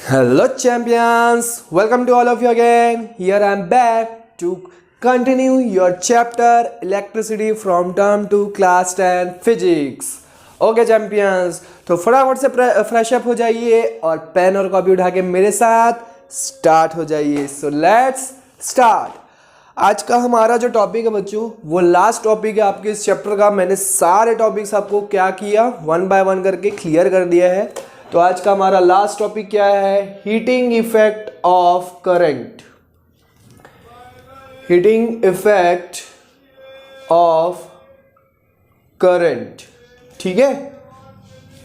Hello champions, welcome to all of you again. Here I am back to continue your chapter electricity from term 2 class 10 physics. Okay champions, तो फटाफट से fresh up हो जाइए और pen और copy उठा के मेरे साथ स्टार्ट हो जाइए. So let's start. आज का हमारा जो टॉपिक है बच्चों वो लास्ट टॉपिक है आपके इस चैप्टर का. मैंने सारे टॉपिक्स आपको क्या किया वन बाय वन करके क्लियर कर दिया है. तो आज का हमारा लास्ट टॉपिक क्या है? Heating effect of current. Heating effect of current. ठीक है,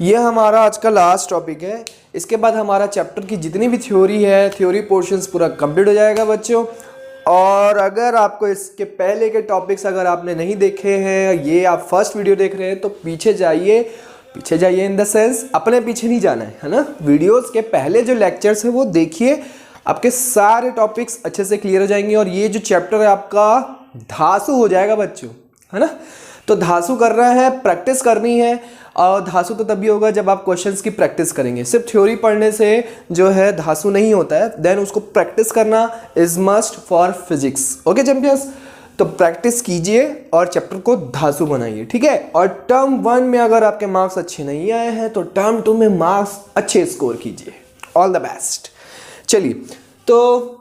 ये हमारा आज का लास्ट टॉपिक है. इसके बाद हमारा चैप्टर की जितनी भी थ्योरी है, थ्योरी पोर्शंस पूरा कंप्लीट हो जाएगा बच्चों. और अगर आपको इसके पहले के टॉपिक्स अगर आपने नहीं देखे हैं, ये आप फर्स्ट वीडियो देख रहे हैं, तो पीछे जाइए इन द सेंस अपने पीछे नहीं जाना है ना. वीडियोस के पहले जो लेक्चर्स हैं वो देखिए, आपके सारे टॉपिक्स अच्छे से क्लियर हो जाएंगे. और ये जो चैप्टर है आपका धांसू हो जाएगा बच्चों, है ना. तो धांसू कर रहा है, प्रैक्टिस करनी है. और धांसू तो तभी होगा जब आप क्वेश्चंस की प्रैक्टिस करेंगे. सिर्फ थ्योरी पढ़ने से जो है धांसू नहीं होता है. देन उसको प्रैक्टिस करना is must for physics. Okay champions, तो प्रैक्टिस कीजिए और चैप्टर को धांसू बनाइए. ठीक है. और टर्म 1 में अगर आपके मार्क्स अच्छे नहीं आए हैं तो टर्म 2 में मार्क्स अच्छे स्कोर कीजिए. All the best. चलिए, तो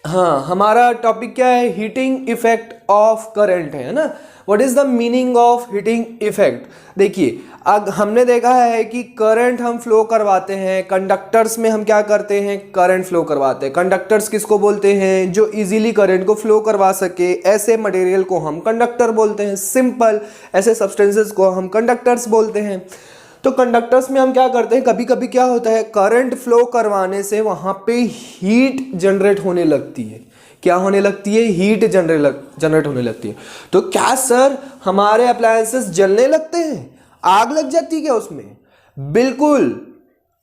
हाँ, हमारा टॉपिक क्या है? हीटिंग इफेक्ट ऑफ करंट है ना. What is the meaning of heating effect? देखिए, अब हमने देखा है कि करंट हम फ्लो करवाते हैं कंडक्टर्स में. हम क्या करते हैं? करंट फ्लो करवाते हैं. कंडक्टर्स किसको बोलते हैं? जो इजीली करंट को फ्लो करवा सके. ऐसे मटेरियल को हम कंडक्टर बोलते हैं. सिंपल ऐसे सब्सटेंसेस को हम कंडक्टर्स बोलते हैं. तो कंडक्टर्स में हम क्या करते हैं, कभी कभी क्या होता है, करंट फ्लो करवाने से वहां पे हीट जनरेट होने लगती है. क्या होने लगती है? हीट जनरेट होने लगती है. तो क्या सर हमारे अप्लायंसेस जलने लगते हैं? आग लग जाती है क्या उसमें? बिल्कुल,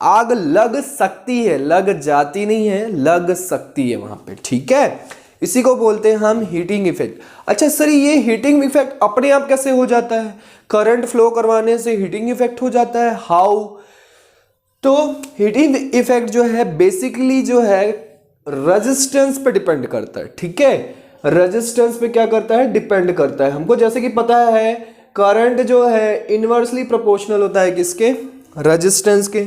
आग लग सकती है, लग जाती नहीं है, लग सकती है वहां पे. ठीक है, इसी को बोलते हैं हम हीटिंग इफेक्ट. अच्छा सर, ये हीटिंग इफेक्ट अपने आप कैसे हो जाता है? करंट फ्लो करवाने से हीटिंग इफेक्ट हो जाता है. हाउ? तो हीटिंग इफेक्ट जो है बेसिकली जो है रेजिस्टेंस पे डिपेंड करता है. ठीक है, रेजिस्टेंस पे क्या करता है? डिपेंड करता है. हमको जैसे कि पता है करंट जो है इनवर्सली प्रोपोर्शनल होता है किसके? रेजिस्टेंस के.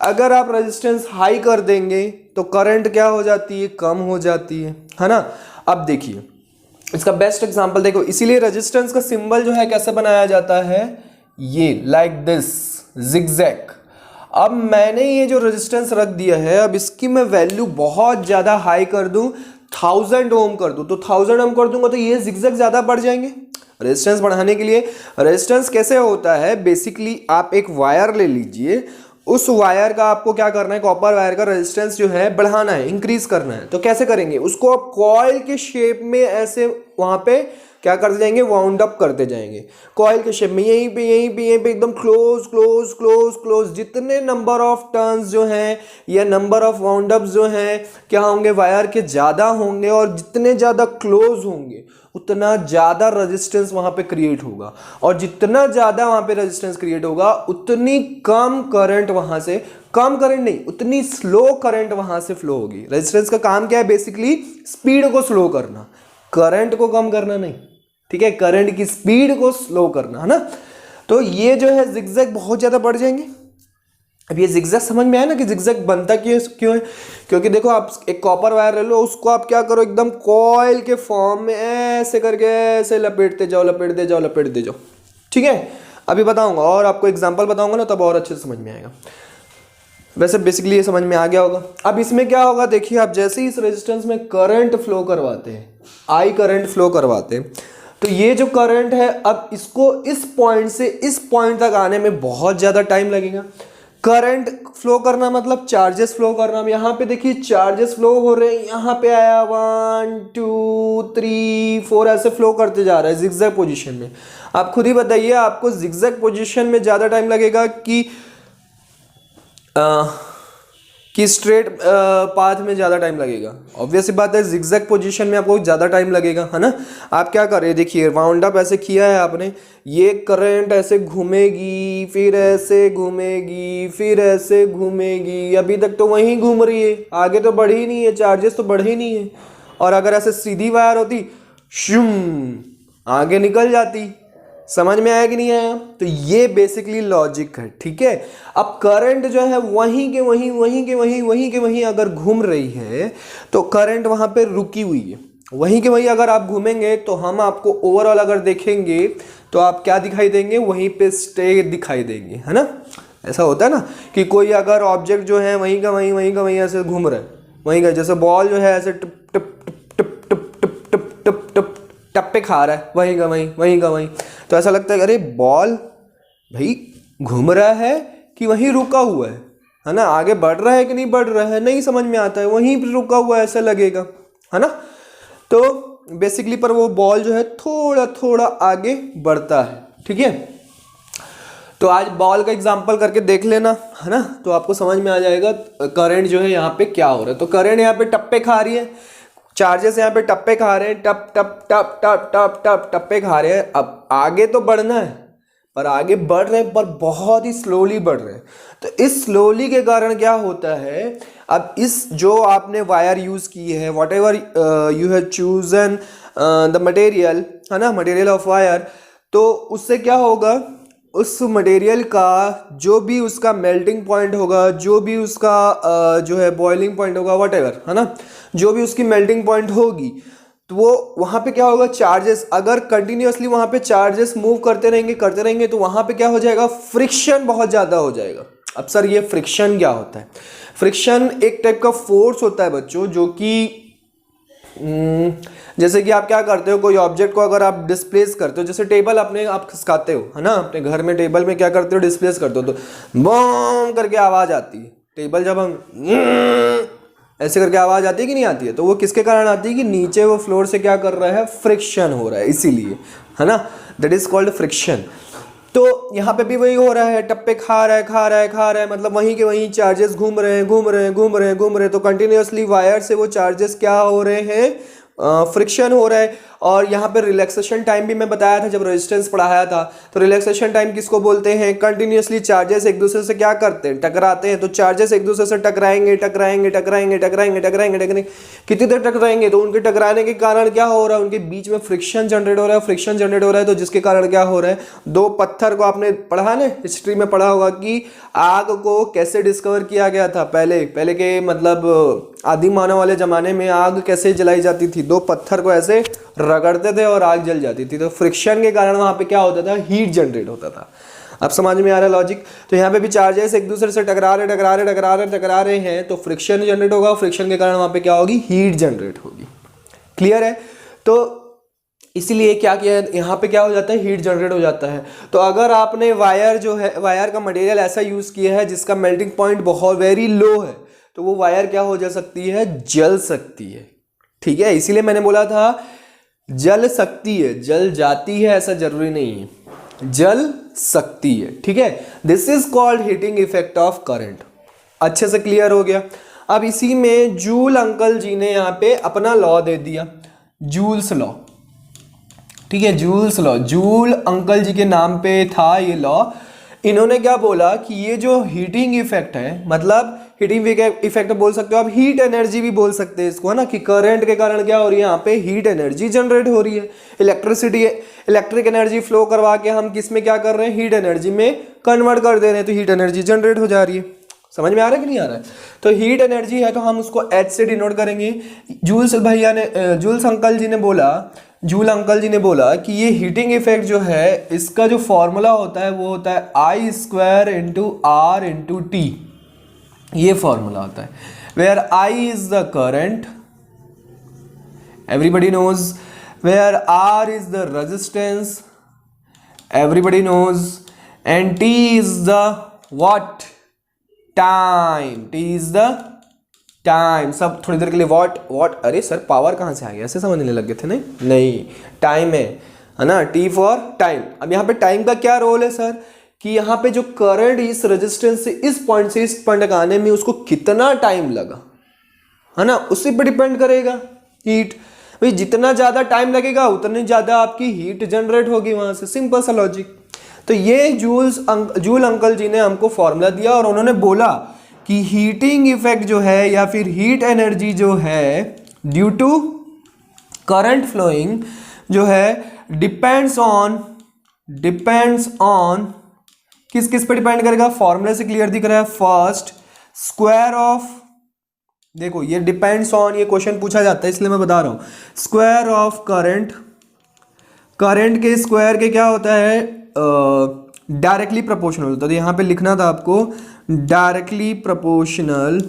अगर आप रेजिस्टेंस हाई कर देंगे तो करंट क्या हो जाती है? कम हो जाती है ना. अब देखिए इसका बेस्ट एग्जांपल देखो. इसीलिए रेजिस्टेंस का सिंबल जो है कैसे बनाया जाता है? ये लाइक दिस, जिगजैग. अब मैंने ये जो रेजिस्टेंस रख दिया है, अब इसकी मैं वैल्यू बहुत ज़्यादा हाई कर दूं, 1000 ओम कर दूं, तो 1000 ओम कर दूंगा तो ये जिगजैग ज़्यादा बढ़ जाएंगे. रेजिस्टेंस बढ़ाने के लिए रेजिस्टेंस कैसे होता है? बेसिकली आप एक वायर ले लीजिए, उस वायर का आपको क्या करना है? कॉपर वायर का रेजिस्टेंस जो है बढ़ाना है, इंक्रीज करना है. तो कैसे करेंगे? उसको आप कॉइल के शेप में ऐसे वहां पे क्या करते जाएंगे? वाउंड अप करते जाएंगे कॉइल के शेप में, यहीं पे एकदम क्लोज क्लोज क्लोज क्लोज. जितने नंबर ऑफ टर्न्स जो हैं या नंबर ऑफ वाउंड अप्स जो हैं क्या होंगे? वायर के ज़्यादा होंगे. और जितने ज़्यादा क्लोज होंगे उतना ज़्यादा रेजिस्टेंस वहाँ पे क्रिएट होगा. और जितना ज़्यादा वहाँ पे रेजिस्टेंस क्रिएट होगा उतनी कम करंट वहाँ से, कम करंट नहीं, उतनी स्लो करंट वहाँ से फ्लो होगी. रेजिस्टेंस का काम क्या है? बेसिकली स्पीड को स्लो करना, करंट को कम करना नहीं. ठीक है, करंट की स्पीड को स्लो करना, है ना. तो ये जो है जिगजैग बहुत ज़्यादा बढ़ जाएंगे. अब ये जिगजैग समझ में आया ना कि जिगजैग बनता क्यों है? क्योंकि देखो आप एक कॉपर वायर ले लो, उसको आप क्या करो? एकदम कॉइल के फॉर्म में ऐसे करके ऐसे लपेटते जाओ. ठीक है, अभी बताऊंगा और आपको एग्जांपल बताऊंगा ना, तब और अच्छे से समझ में आएगा. वैसे बेसिकली ये समझ में आ गया होगा. अब इसमें क्या होगा? देखिए, आप जैसे ही इस रेजिस्टेंस में करंट फ्लो करवाते हैं, आई करंट फ्लो करवाते हैं, तो ये जो करंट है अब इसको इस पॉइंट से इस पॉइंट तक आने में बहुत ज़्यादा टाइम लगेगा. करंट फ्लो करना मतलब चार्जेस फ्लो करना. यहाँ पे देखिए चार्जेस फ्लो हो रहे हैं, यहाँ पे आया 1 2 3 4 ऐसे फ्लो करते जा रहा है जिगजैग पोजीशन में. आप खुद ही बताइए, आपको जिगजैग पोजीशन में ज़्यादा टाइम लगेगा कि कि स्ट्रेट पाथ में ज़्यादा टाइम लगेगा? ऑब्वियस बात है, जिगजैग पोजीशन में आपको ज़्यादा टाइम लगेगा, है ना। आप क्या कर रहे हैं, देखिए राउंड अप ऐसे किया है आपने, ये करंट ऐसे घूमेगी, फिर ऐसे घूमेगी, फिर ऐसे घूमेगी, अभी तक तो वहीं घूम रही है, आगे तो बढ़ी ही नहीं है, चार्जेस तो बढ़े ही नहीं है। और अगर ऐसे सीधी वायर होती, शुम, आगे निकल जाती। समझ में आया कि नहीं आया? तो ये बेसिकली लॉजिक है, ठीक है। अब करंट जो है वहीं के वहीं, वहीं के वहीं, वहीं के वहीं अगर घूम रही है तो करंट वहां पे रुकी हुई है। वहीं के वहीं अगर आप घूमेंगे तो हम आपको ओवरऑल अगर देखेंगे तो आप क्या दिखाई देंगे, वहीं पे स्टे दिखाई देंगे, है ना। ऐसा होता है ना कि कोई अगर ऑब्जेक्ट जो है वहीं का वहीं, वहीं का वहीं ऐसे घूम रहा है, वहीं का, जैसे बॉल जो है ऐसे tip tip tip tip tip tip tip tip टप्पे खा रहा है, वहीं का वहीं, वहीं का वहीं, तो ऐसा लगता है अरे बॉल भाई घूम रहा है कि वहीं रुका हुआ है ना, आगे बढ़ रहा है कि नहीं बढ़ रहा है, नहीं समझ में आता है, वहीं पर रुका हुआ है ऐसा लगेगा, है ना। तो बेसिकली पर वो बॉल जो है थोड़ा थोड़ा आगे बढ़ता है, ठीक है। तो आज बॉल का एग्जांपल करके देख लेना, है ना, तो आपको समझ में आ जाएगा करंट जो है यहाँ पे क्या हो रहा है। तो करंट यहाँ पे टप्पे खा रही है, चार्जेस यहाँ पे टप्पे खा रहे हैं, टप टप टप टप टप टप टप्पे खा रहे हैं। अब आगे तो बढ़ना है, पर आगे बढ़ रहे हैं पर बहुत ही स्लोली बढ़ रहे हैं। तो इस स्लोली के कारण क्या होता है, अब इस जो आपने वायर यूज की है, what ever you have chosen the material, है ना, मटेरियल ऑफ वायर, तो उससे क्या होगा, उस मटेरियल का जो भी उसका मेल्टिंग पॉइंट होगा, जो भी उसका जो है बॉइलिंग पॉइंट होगा, वट एवर, है ना, जो भी उसकी मेल्टिंग पॉइंट होगी, तो वो वहाँ पे क्या होगा, चार्जेस, अगर कंटिन्यूअसली वहाँ पे चार्जेस मूव करते रहेंगे तो वहाँ पे क्या हो जाएगा, फ्रिक्शन बहुत ज़्यादा हो जाएगा। अब सर ये फ्रिक्शन क्या होता है? फ्रिक्शन एक टाइप का फोर्स होता है बच्चों, जो कि जैसे कि आप क्या करते हो, कोई ऑब्जेक्ट को अगर आप डिस्प्लेस करते हो, जैसे टेबल अपने आप खिसकाते हो, है ना, अपने घर में टेबल में क्या करते हो, डिस्प्लेस करते हो, तो बम करके आवाज़ आती है। टेबल जब हम ऐसे करके आवाज़ आती है कि नहीं आती है, तो वो किसके कारण आती है कि नीचे वो फ्लोर से क्या कर रहा है, फ्रिक्शन हो रहा है, इसीलिए, है ना, दैट इज कॉल्ड फ्रिक्शन। तो यहाँ पे भी वही हो रहा है, टप्पे खा रहा है, खा रहा है, खा रहा है, मतलब वहीं के वहीं चार्जेस घूम रहे हैं, घूम रहे हैं, घूम रहे हैं, घूम रहे हैं। तो कंटिन्यूअसली वायर से वो चार्जेस क्या हो रहे हैं, फ्रिक्शन हो रहा है। और यहाँ पे रिलैक्सेशन टाइम भी मैं बताया था जब रेजिस्टेंस पढ़ाया था। तो रिलैक्सेशन टाइम किसको बोलते हैं, कंटिन्यूअसली चार्जेस एक दूसरे से क्या करते हैं, टकराते हैं। तो चार्जेस एक दूसरे से टकराएंगे, टकराएंगे, टकराएंगे, टकराएंगे, टकराएंगे, टकराएंगे, कितनी देर टकराएंगे, तो उनके टकराने के कारण क्या हो रहा है, उनके बीच में फ्रिक्शन जनरेट हो रहा है, फ्रिक्शन जनरेट हो रहा है। तो जिसके कारण क्या हो रहा है, दो पत्थर को, आपने पढ़ा ना, हिस्ट्री में पढ़ा होगा कि आग को कैसे डिस्कवर किया गया था, पहले के मतलब आदि मानव वाले जमाने में आग कैसे जलाई जाती थी, दो पत्थर को ऐसे रगड़ते थे और आग जल जाती थी। तो फ्रिक्शन के कारण वहां पे क्या होता था, हीट जनरेट होता था। अब समझ में आ रहा है लॉजिक? तो यहाँ पे भी चार्जेस एक दूसरे से टकरा रहे हैं, तो फ्रिक्शन जनरेट होगा, फ्रिक्शन के कारण वहां पे क्या होगी, हीट जनरेट होगी। क्लियर है? तो इसीलिए क्या किया है, यहाँ पे क्या हो जाता है, हीट जनरेट हो जाता है। तो अगर आपने वायर जो है, वायर का मटेरियल ऐसा यूज किया है जिसका मेल्टिंग पॉइंट बहुत वेरी लो है, तो वो वायर क्या हो जा सकती है, जल सकती है। ठीक है, इसीलिए मैंने बोला था जल सकती है, जल जाती है ऐसा जरूरी नहीं है, जल सकती है। ठीक है, this is called heating effect of current. अच्छे से क्लियर हो गया। अब इसी में जूल अंकल जी ने यहाँ पे अपना लॉ दे दिया, जूल्स लॉ। ठीक है, जूल्स लॉ, जूल अंकल जी के नाम पे था ये लॉ। इन्होंने क्या बोला कि ये जो हीटिंग इफेक्ट है, मतलब हीटिंग इफेक्ट बोल सकते हो आप, हीट एनर्जी भी बोल सकते हैं इसको, है ना, कि करंट के कारण क्या हो रही है, यहाँ पे हीट एनर्जी जनरेट हो रही है। इलेक्ट्रिक एनर्जी फ्लो करवा के हम किस में क्या कर रहे हैं, हीट एनर्जी में कन्वर्ट कर दे रहे हैं, तो हीट एनर्जी जनरेट हो जा रही है। समझ में आ रहा है कि नहीं आ रहा है? तो हीट एनर्जी है तो हम उसको H से डिनोट करेंगे। जूल अंकल जी ने बोला कि ये हीटिंग इफेक्ट जो है, इसका जो फॉर्मूला होता है वो होता है I²/R/T। ये फॉर्मूला होता है, where I is the current, everybody knows, where R is the resistance, everybody knows, and T is the what, time. T is the time. सब थोड़ी देर के लिए व्हाट, अरे सर पावर कहाँ से आ गया, ऐसे समझने लग गए थे? नहीं, टाइम है ना, T फॉर टाइम। अब यहाँ पे टाइम का क्या रोल है सर, कि यहाँ पे जो करंट इस रेजिस्टेंस से इस पॉइंट से इस पॉइंट तक आने में उसको कितना टाइम लगा, है ना, उसी पे डिपेंड करेगा हीट। भाई जितना ज़्यादा टाइम लगेगा उतनी ज़्यादा आपकी हीट जनरेट होगी वहाँ से, सिंपल सा लॉजिक। तो ये जूल अंकल जी ने हमको फॉर्मूला दिया और उन्होंने बोला कि हीटिंग इफेक्ट जो है या फिर हीट एनर्जी जो है ड्यू टू करंट फ्लोइंग जो है डिपेंड्स ऑन किस किस पे डिपेंड करेगा, फॉर्मूले से क्लियर दिख रहा है। फर्स्ट स्क्वायर ऑफ, देखो ये डिपेंड्स ऑन, ये क्वेश्चन पूछा जाता है इसलिए मैं बता रहा हूं, स्क्वायर ऑफ करंट के स्क्वायर के क्या होता है, डायरेक्टली प्रोपोर्शनल होता है। तो यहां पे लिखना था आपको directly proportional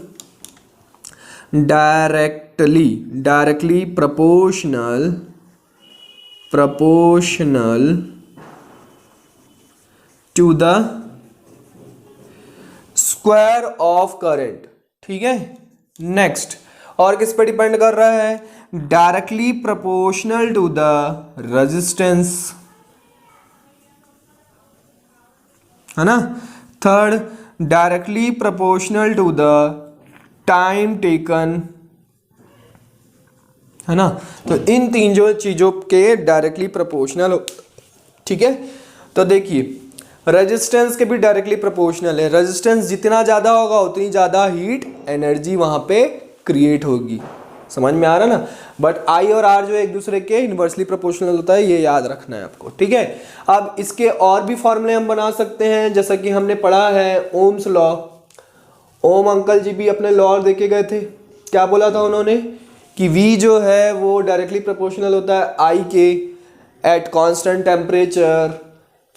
to the square of current, ठीक है। नेक्स्ट, और किस पे डिपेंड कर रहा है, directly proportional to the resistance, है ना। Third, directly proportional to the time taken, है ना। तो इन तीन जो चीजों के डायरेक्टली प्रोपोर्शनल हो, ठीक है। तो देखिए रेजिस्टेंस के भी डायरेक्टली प्रोपोर्शनल है, रेजिस्टेंस जितना ज़्यादा होगा उतनी ज़्यादा हीट एनर्जी वहाँ पे क्रिएट होगी, समझ में आ रहा ना। बट आई और आर जो एक दूसरे के इन्वर्सली प्रोपोर्शनल होता है, ये याद रखना है आपको, ठीक है। अब इसके और भी फॉर्मूले हम बना सकते हैं, जैसा कि हमने पढ़ा है ओम्स लॉ। ओम अंकल जी भी अपने लॉ देके गए थे, क्या बोला था उन्होंने कि V जो है वो डायरेक्टली प्रोपोर्शनल होता है I के एट कॉन्स्टेंट टेम्परेचर,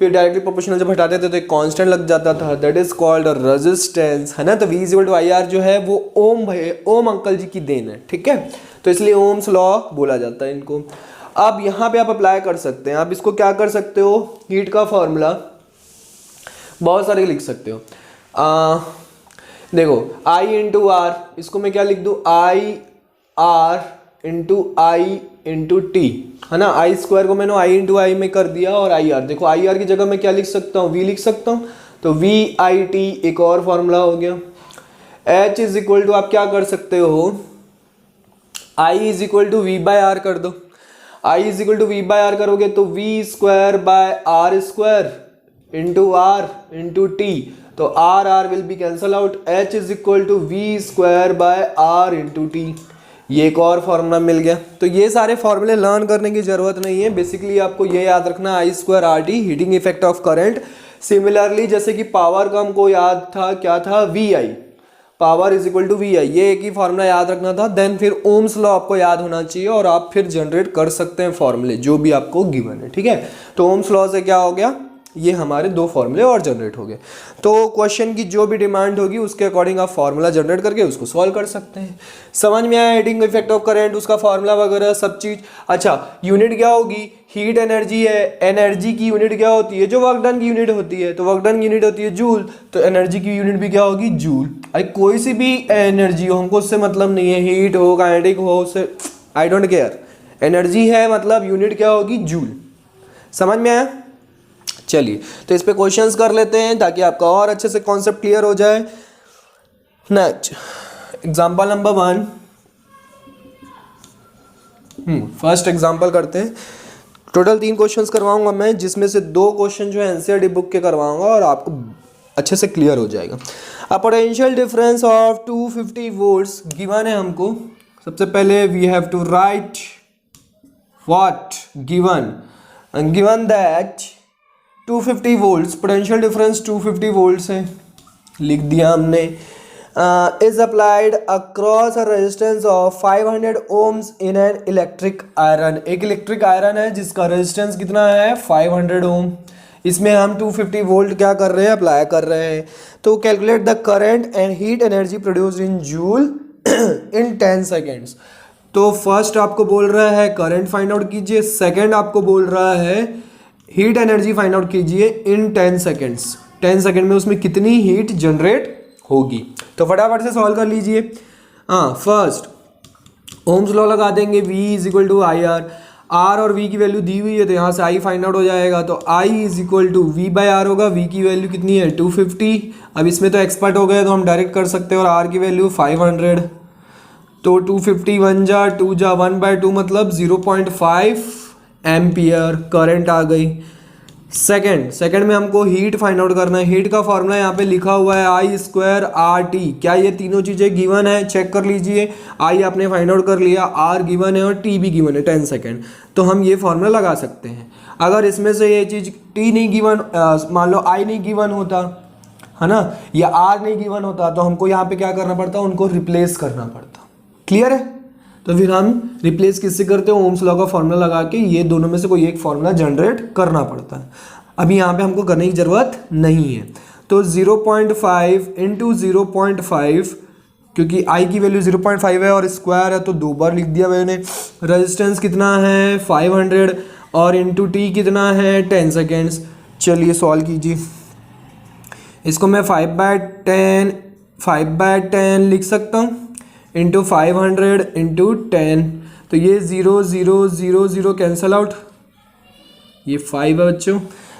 फिर डायरेक्टली प्रोपोर्शनल जब हटाते थे तो एक कांस्टेंट लग जाता था, दैट इज कॉल्ड रेजिस्टेंस, है ना। तो V equal to I R जो है वो ओम अंकल जी की देन है, ठीक है। तो इसलिए ओम्स लॉ बोला जाता है इनको। अब यहाँ पे आप अप्लाई कर सकते हैं, आप इसको क्या कर सकते हो, हीट का फॉर्मूला बहुत सारे लिख सकते हो। देखो I इंटू आर, इसको मैं क्या लिख दूँ, I R into I into T, है ना। आई स्क्वायर को मैंने आई इंटू आई में कर दिया और आई आर, देखो आई आर की जगह मैं क्या लिख सकता हूँ, वी लिख सकता हूँ। तो वी आई टी एक और फॉर्मूला हो गया। एच इज इक्वल टू आप क्या कर सकते हो, I is equal to V by R कर दो। I is equal to V by R करोगे तो V square by R square into R into T, तो R R will be cancel out. H is equal to V square by R into T, ये एक और formula मिल गया। तो ये सारे फॉर्मूले लर्न करने की जरूरत नहीं है, बेसिकली आपको ये याद रखना I square R T heating effect of current. Similarly जैसे कि पावर का हमको याद था, क्या था, V I, power is equal to V I, ये एक ही फॉर्मूला याद रखना था। देन फिर ओम्स लॉ आपको याद होना चाहिए और आप फिर जनरेट कर सकते हैं फॉर्मूले जो भी आपको गिवन है, ठीक है। तो ओम्स लॉ से क्या हो गया, ये हमारे दो फॉर्मूले और जनरेट हो गए। तो क्वेश्चन की जो भी डिमांड होगी उसके अकॉर्डिंग आप फॉर्मूला जनरेट करके उसको सॉल्व कर सकते हैं। समझ में आया हीटिंग इफेक्ट ऑफ करंट, उसका फॉर्मूला वगैरह सब चीज। अच्छा, यूनिट क्या होगी, हीट एनर्जी है, एनर्जी की यूनिट क्या होती है, जो वर्क डन की यूनिट होती है, तो वर्क डन की यूनिट होती है जूल, तो एनर्जी की यूनिट भी क्या होगी, जूल। अरे कोई सी भी एनर्जी हो, हमको उससे मतलब नहीं है, हीट हो काइनेटिक हो, उससे आई डोंट केयर, एनर्जी है मतलब यूनिट क्या होगी, जूल। समझ में आया। चलिए तो इस पे क्वेश्चंस कर लेते हैं ताकि आपका और अच्छे से कॉन्सेप्ट क्लियर हो जाए। Next example number 1, first example करते हैं। टोटल 3 क्वेश्चंस करवाऊंगा मैं, जिसमें से 2 क्वेश्चन जो है एनसीईआरटी बुक के करवाऊंगा और आपको अच्छे से क्लियर हो जाएगा। A potential difference of 250 volts given है हमको। सबसे पहले we have to write what given that 250 volts, potential difference 250 volts है, लिख दिया हमने। Is applied across a resistance of 500 ohms in an electric iron. एक इलेक्ट्रिक आयरन है जिसका रेजिस्टेंस कितना है, 500 ओम। इसमें हम 250 वोल्ट क्या कर रहे हैं, अप्लाई कर रहे हैं। तो calculate the current and heat energy produced in joule in 10 seconds. तो फर्स्ट आपको बोल रहा है करंट फाइंड आउट कीजिए, सेकेंड आपको बोल रहा है हीट एनर्जी फाइंड आउट कीजिए इन 10 सेकेंड्स। 10 सेकेंड में उसमें कितनी हीट जनरेट होगी। तो फटाफट से सॉल्व कर लीजिए। हाँ, फर्स्ट ओम्स लॉ लगा देंगे, V is equal to I R. R और वी की वैल्यू दी हुई है तो यहाँ से आई फाइंड आउट हो जाएगा। तो I is equal to V by R होगा। वी की वैल्यू कितनी है 250। अब इसमें तो एक्सपर्ट हो गए तो हम डायरेक्ट कर सकते हैं। और आर की वैल्यू 500। तो 250 1 जा 2 जा 1/2 मतलब 0.5 एम्पियर करंट आ गई। सेकंड में हमको हीट फाइंड आउट करना है। हीट का फॉर्मूला यहाँ पे लिखा हुआ है आई स्क्वायर आर टी। क्या ये तीनों चीज़ें गिवन है? चेक कर लीजिए। आई आपने फाइंड आउट कर लिया, आर गिवन है और टी भी गिवन है 10 सेकेंड। तो हम ये फॉर्मूला लगा सकते हैं। अगर इसमें से ये चीज़ टी नहीं गिवन, मान लो आई नहीं गिवन होता है ना, या आर नहीं गिवन होता, तो हमको यहाँ पे क्या करना पड़ता, उनको रिप्लेस करना पड़ता। क्लियर है? तो फिर हम रिप्लेस किससे करते हैं? ओम्स लॉ का फॉर्मूला लगा के ये दोनों में से कोई एक फॉर्मूला जनरेट करना पड़ता है। अभी यहाँ पे हमको करने की ज़रूरत नहीं है। तो 0.5 इंटू 0.5, क्योंकि आई की वैल्यू 0.5 है और स्क्वायर है तो 2 बार लिख दिया मैंने। रेजिस्टेंस कितना है 500 और इंटू टी कितना है 10 सेकेंड्स। चलिए सॉल्व कीजिए इसको। मैं 5/10 लिख सकता हूँ इंटू 500 इंटू 10। तो ये 0 0 0 0 कैंसल आउट, ये 5 है बच्चों।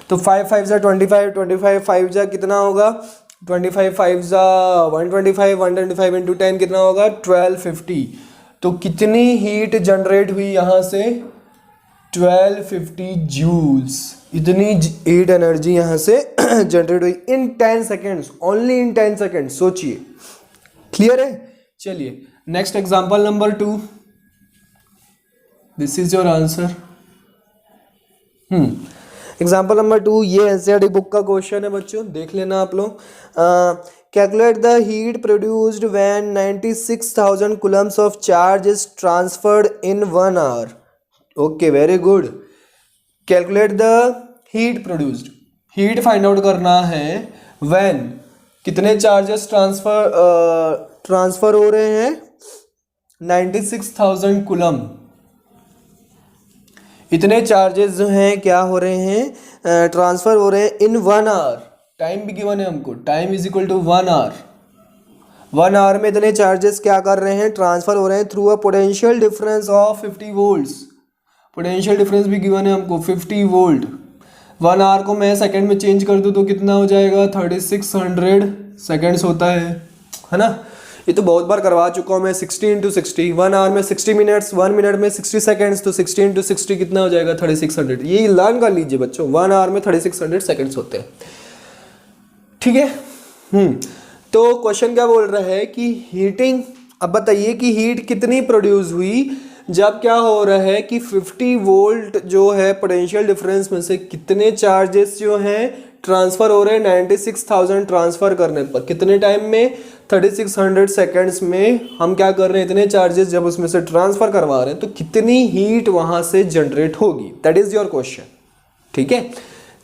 तो 5 5 जा 25, 25 5 जा कितना होगा 25 5 जा 125, 125 इंटू 10 कितना होगा 1250। तो कितनी हीट जनरेट हुई यहाँ से 1250 जूल्स। इतनी हीट एनर्जी यहाँ से जनरेट हुई इन 10 सेकेंड्स, ओनली इन 10 सेकेंड्स। सोचिए, क्लियर है? चलिए next example number 2। This is your answer. Example number 2 ये एनसीईआरटी बुक का क्वेश्चन है बच्चों, देख लेना आप लोग। Calculate the heat produced when 96,000 coulombs of charge is transferred in 1 hour. Okay, very good. Calculate the heat produced, heat find out करना है व्हेन कितने चार्जेस ट्रांसफर हो रहे हैं 96,000 कूलम। इतने चार्जेस जो हैं क्या हो रहे हैं ट्रांसफर हो रहे हैं इन 1 आवर। टाइम भी गिवन है हमको, time is equal to 1 hour. 1 hour में इतने चार्जेस क्या कर रहे हैं ट्रांसफर हो रहे हैं through a potential difference of 50 volts. Potential difference भी गिवन है हमको 50 वोल्ट। 1 आवर को मैं सेकंड में चेंज कर दूँ तो कितना हो जाएगा 3600 सेकेंड्स होता है ना। ये तो बहुत बार करवा चुका हूँ मैं। 60 इंटू 60, 1 आवर में 60 मिनट्स, 1 मिनट में 60 सेकेंड्स, तो 60 इंटू 60 कितना हो जाएगा 3600। ये लर्न कर लीजिए बच्चों, 1 आवर में 3600 सेकेंड्स होते हैं। ठीक है। तो क्वेश्चन क्या बोल रहा है कि हीटिंग, अब बताइए कि हीट कितनी प्रोड्यूस हुई जब क्या हो रहा है कि 50 वोल्ट जो है पोटेंशियल डिफरेंस में से कितने चार्जेस जो हैं ट्रांसफर हो रहे हैं 96,000 ट्रांसफर करने पर कितने टाइम में 3600 सेकेंड्स में हम क्या कर रहे हैं इतने चार्जेस जब उसमें से ट्रांसफर करवा रहे हैं तो कितनी हीट वहां से जनरेट होगी। That is your question. ठीक है।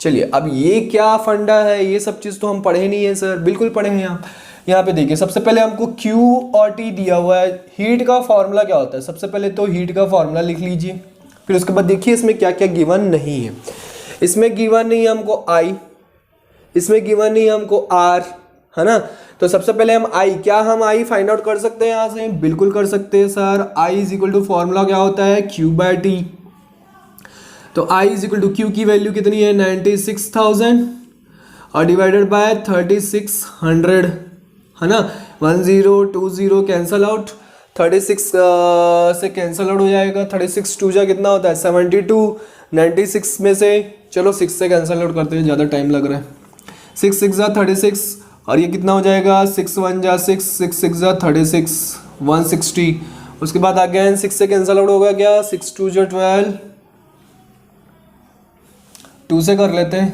चलिए अब ये क्या फंडा है, ये सब चीज़ तो हम पढ़े नहीं है सर। बिल्कुल पढ़े हैं आप। यहाँ पे देखिए सबसे पहले हमको Q और T दिया हुआ है। हीट का फॉर्मूला क्या होता है, सबसे पहले तो हीट का फॉर्मूला लिख लीजिए। फिर उसके बाद देखिए इसमें क्या क्या गिवन नहीं है। इसमें गिवन नहीं है हमको I, इसमें गिवन नहीं है हमको R, है ना। तो सबसे पहले हम हम I फाइंड आउट कर सकते हैं यहाँ से? बिल्कुल कर सकते हैं sir. I is equal to formula क्या होता है Q/T। तो I is equal to Q की वैल्यू कितनी है 96,000 और डिवाइडेड बाय 3600, है ना। 10 20 कैंसल आउट, 36 से कैंसल आउट हो जाएगा। 36 2 जा कितना होता है 72। 96 में से चलो 6 से कैंसल आउट करते हैं, ज़्यादा टाइम लग रहा है। 6 6 जा 36 और ये कितना हो जाएगा 6 1 जा 6, 6 6 जा 36, 160। उसके बाद अगेन 6 से कैंसल आउट होगा क्या 6 2 जा 12, 2 से कर लेते हैं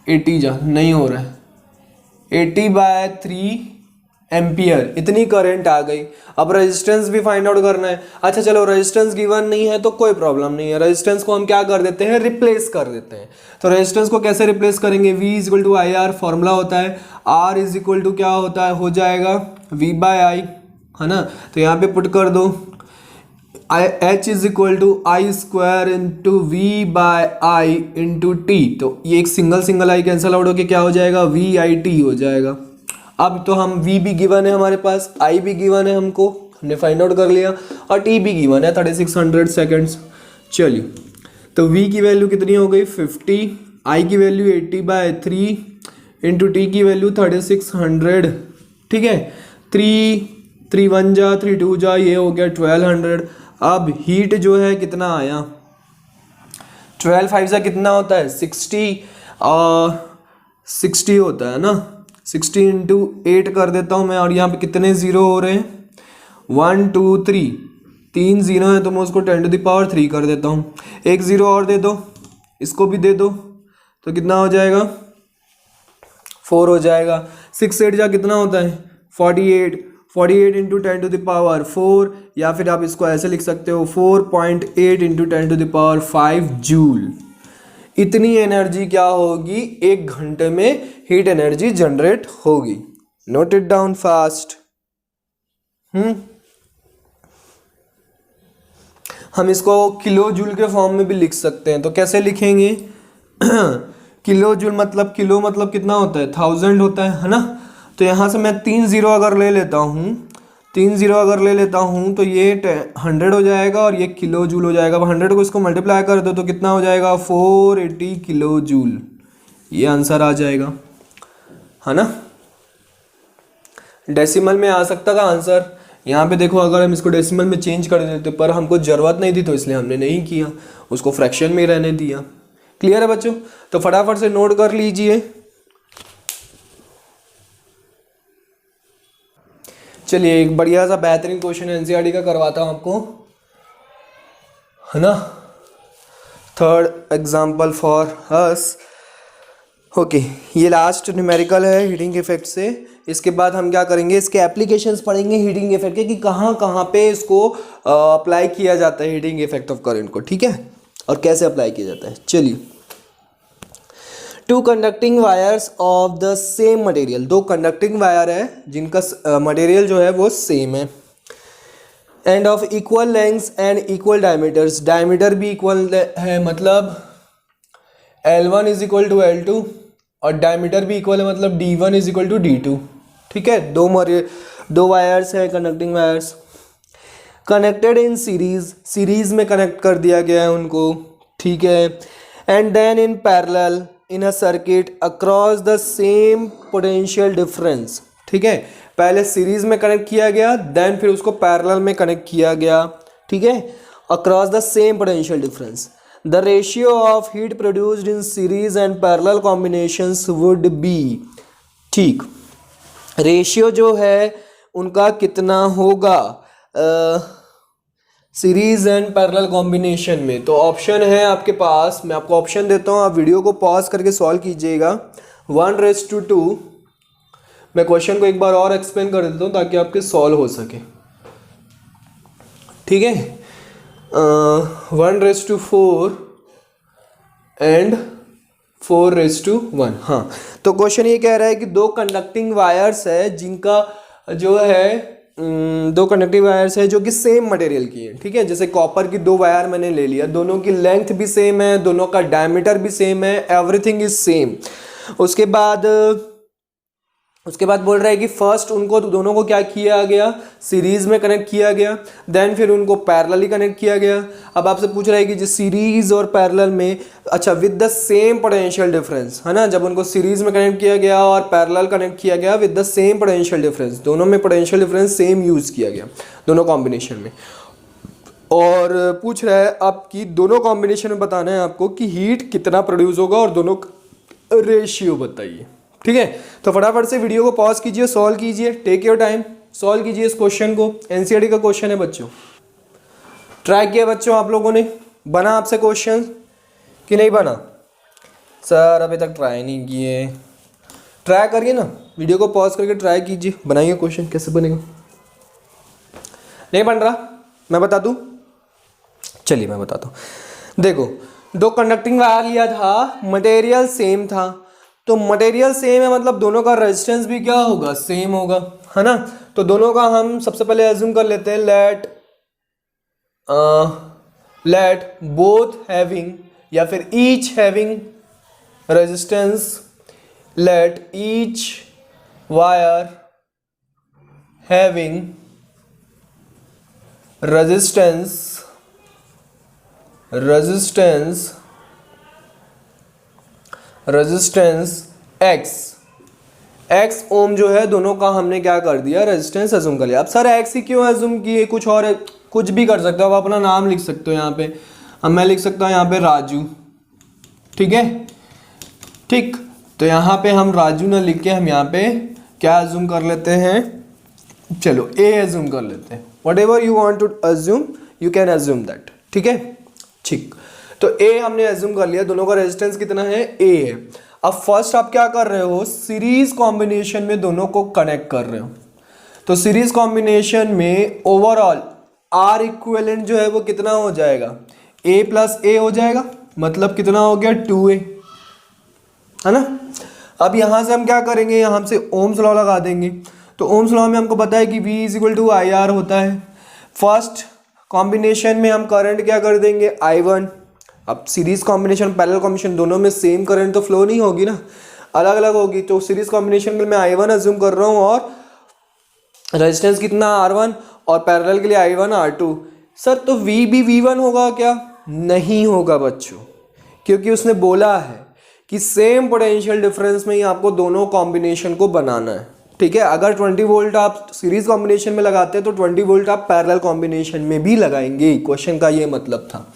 80 जा, नहीं हो रहा है। 80/3 एम्पियर इतनी करंट आ गई। अब रेजिस्टेंस भी फाइंड आउट करना है। अच्छा चलो रेजिस्टेंस गिवन नहीं है तो कोई प्रॉब्लम नहीं है। रेजिस्टेंस को हम क्या कर देते हैं रिप्लेस कर देते हैं। तो रेजिस्टेंस को कैसे रिप्लेस करेंगे V is equal to IR formula होता है। R इज इक्वल टू क्या होता है हो जाएगा V/I, है ना। तो यहाँ पे पुट कर दो H is equal to I square into V/I into T। तो ये एक सिंगल I कैंसल आउट होके क्या हो जाएगा VIT हो जाएगा। अब तो हम V भी गिवन है हमारे पास, I भी गिवन है हमको, हमने फाइंड आउट कर लिया और T भी गिवन है 3600 सेकेंड्स। चलिए, तो V की वैल्यू कितनी हो गई 50, I की वैल्यू 80/3 इंटू T की वैल्यू 3600, ठीक है। 3 1 जा 3 2 जा, ये हो गया 1200। अब हीट जो है कितना आया, 12 5 जा कितना होता है 60, 60 होता है ना। 60 इंटू 8 कर देता हूँ मैं, और यहाँ पे कितने ज़ीरो हो रहे हैं 1 2 3, 3 ज़ीरो है तो मैं उसको 10⁻³ कर देता हूँ। एक ज़ीरो और दे दो, इसको भी दे दो, तो कितना हो जाएगा 4 हो जाएगा। 6 8 जा कितना होता है 48, 48 इंटू 10⁻⁴, या फिर आप इसको ऐसे लिख सकते हो 4.8 इंटू 10⁵ जूल। इतनी एनर्जी क्या होगी, 1 घंटे में हीट एनर्जी जनरेट होगी। Note it down fast. हम इसको किलो जूल के फॉर्म में भी लिख सकते हैं, तो कैसे लिखेंगे किलो जूल मतलब, किलो मतलब कितना होता है 1000 होता है ना। तो यहाँ से मैं 3 ज़ीरो अगर ले लेता हूँ, 3 ज़ीरो अगर ले लेता हूँ तो ये 100 हो जाएगा और ये किलो जूल हो जाएगा। अब 100 को इसको मल्टीप्लाई कर दो तो कितना हो जाएगा 480 किलो जूल। ये आंसर आ जाएगा, है ना। डेसिमल में आ सकता था आंसर, यहाँ पे देखो अगर हम इसको डेसिमल में चेंज कर देते, पर हमको ज़रूरत नहीं थी तो इसलिए हमने नहीं किया, उसको फ्रैक्शन में ही रहने दिया। क्लियर है बच्चों, तो फटाफट से नोट कर लीजिए। चलिए, एक बढ़िया सा बेहतरीन क्वेश्चन एनसीईआरटी का करवाता हूँ आपको, है ना। Third example for us. Okay, ये लास्ट न्यूमेरिकल है हीटिंग इफेक्ट से। इसके बाद हम क्या करेंगे, इसके एप्लीकेशंस पढ़ेंगे हीटिंग इफेक्ट के, कि कहाँ कहाँ पे इसको अप्लाई किया जाता है हीटिंग इफेक्ट ऑफ करंट को, ठीक है, और कैसे अप्लाई किया जाता है। चलिए, 2 conducting wires of the same material, 2 conducting wire है जिनका मटेरियल जो है वो सेम है, end of equal lengths and equal diameters, diameter भी इक्वल है, मतलब L1 is equal to L2, और डायमीटर भी इक्वल है, मतलब D1 is equal to D2, ठीक है। दो वायर्स है conducting wires, connected in series, series में कनेक्ट कर दिया गया है उनको, ठीक है। And then in parallel in a circuit across the same potential difference, ठीक है। पहले सीरीज में कनेक्ट किया गया, देन फिर उसको पैरेलल में कनेक्ट किया गया, ठीक है, across the same potential difference. The ratio of heat produced in series and parallel combinations would be, ठीक, रेशियो जो है उनका कितना होगा सीरीज एंड पैरेलल कॉम्बिनेशन में। तो ऑप्शन है आपके पास, मैं आपको ऑप्शन देता हूँ, आप वीडियो को पॉज करके सॉल्व कीजिएगा। 1:2, मैं क्वेश्चन को एक बार और एक्सप्लेन कर देता हूँ ताकि आपके सॉल्व हो सके, ठीक है। 1:4 एंड 4:1, हाँ। तो क्वेश्चन ये कह रहा है कि 2 कंडक्टिंग वायर्स है जिनका जो है 2 कंडक्टिव वायर्स है जो कि सेम मटेरियल की है, ठीक है। जैसे कॉपर की 2 वायर मैंने ले लिया, दोनों की लेंथ भी सेम है, दोनों का डायमीटर भी सेम है, एवरीथिंग इज सेम। उसके बाद बोल रहा है कि फर्स्ट उनको दोनों को क्या किया गया, सीरीज में कनेक्ट किया गया, देन फिर उनको पैरेलली कनेक्ट किया गया। अब आपसे पूछ रहा है कि जो सीरीज और पैरेलल में, अच्छा, with the same potential difference, है ना। जब उनको सीरीज में कनेक्ट किया गया और पैरेलल कनेक्ट किया गया with the same potential difference, दोनों में पोटेंशियल डिफरेंस सेम यूज किया गया दोनों कॉम्बिनेशन में। और पूछ रहा है आपकी दोनों कॉम्बिनेशन में बताना है आपको कि हीट कितना प्रोड्यूस होगा और दोनों रेशियो बताइए, ठीक है। तो फटाफट से वीडियो को पॉज कीजिए, सॉल्व कीजिए, टेक योर टाइम, सॉल्व कीजिए इस क्वेश्चन को। एनसीईआरटी का क्वेश्चन है बच्चों, ट्राई किया बच्चों आप लोगों ने, बना आपसे क्वेश्चन कि नहीं बना? सर अभी तक ट्राई नहीं किए, ट्राई करिए ना, वीडियो को पॉज करके ट्राई कीजिए, बनाइए क्वेश्चन। कैसे बनेगा? नहीं बन रहा? मैं बता दूं? चलिए मैं बताता हूँ। देखो, 2 कंडक्टिंग वायर लिया था, मटेरियल सेम था, तो मटेरियल सेम है मतलब दोनों का रेजिस्टेंस भी क्या होगा, सेम होगा, है ना। तो दोनों का हम सबसे पहले एज्यूम कर लेते हैं, लेट बोथ हैविंग, या फिर each having resistance, let each wire having resistance resistance X ohm जो है, दोनों का हमने क्या कर दिया, रेजिस्टेंस अज्यूम कर लिया। अब सर एक्स ही क्यों अज्यूम किए, कुछ और कुछ भी कर सकते हो, आप अपना नाम लिख सकते हो यहाँ पे। अब मैं लिख सकता हूँ यहाँ पे राजू, ठीक है, ठीक। तो यहाँ पे हम राजू ना लिख के हम यहाँ पे क्या अज्यूम कर लेते हैं, चलो ए अज्यूम कर लेते हैं। Whatever you want to assume you can assume that, ठीक है, ठीक। तो ए हमने अज्यूम कर लिया, दोनों का रेजिस्टेंस कितना है, ए है। अब फर्स्ट आप क्या कर रहे हो, सीरीज कॉम्बिनेशन में दोनों को कनेक्ट कर रहे हो। तो सीरीज कॉम्बिनेशन में ओवरऑल आर इक्विवेलेंट जो है वो कितना हो जाएगा, ए प्लस ए हो जाएगा, मतलब कितना हो गया 2a, है ना। अब यहां से हम क्या करेंगे, यहां से ओम्स लॉ लगा देंगे। तो ओम्स लॉ में हमको पता है कि V equal to I R होता है। फर्स्ट कॉम्बिनेशन में हम करंट क्या कर देंगे, I1। अब सीरीज कॉम्बिनेशन पैरेलल कॉम्बिनेशन दोनों में सेम करंट तो फ्लो नहीं होगी ना, अलग अलग होगी। तो सीरीज कॉम्बिनेशन में मैं I1 अज्यूम कर रहा हूँ और रेजिस्टेंस कितना R1 और पैरेलल के लिए I1 R2। सर तो V भी V1 होगा क्या, नहीं होगा बच्चों, क्योंकि उसने बोला है कि सेम पोटेंशियल डिफरेंस में ही आपको दोनों कॉम्बिनेशन को बनाना है, ठीक है। अगर 20 वोल्ट आप सीरीज कॉम्बिनेशन में लगाते हैं तो 20 वोल्ट आप पैरेलल कॉम्बिनेशन में भी लगाएंगे, क्वेश्चन का ये मतलब था।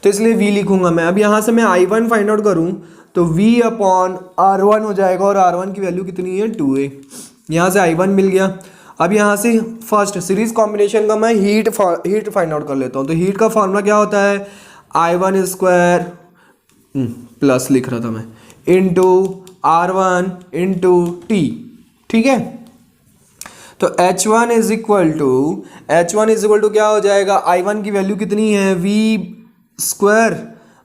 तो इसलिए V लिखूंगा मैं। अब यहाँ से मैं I1 फाइंड आउट करूँ तो V अपॉन R1 हो जाएगा और R1 की वैल्यू कितनी है 2a। यहाँ से I1 मिल गया। अब यहाँ से फर्स्ट सीरीज कॉम्बिनेशन का मैं हीट फाइंड आउट कर लेता हूँ। तो हीट का फॉर्मूला क्या होता है, I1 स्क्वायर प्लस लिख रहा था मैं इंटू R1 इंटू T, ठीक है। तो H1 इज इक्वल टू क्या हो जाएगा, I1 की वैल्यू कितनी है, V स्क्वायर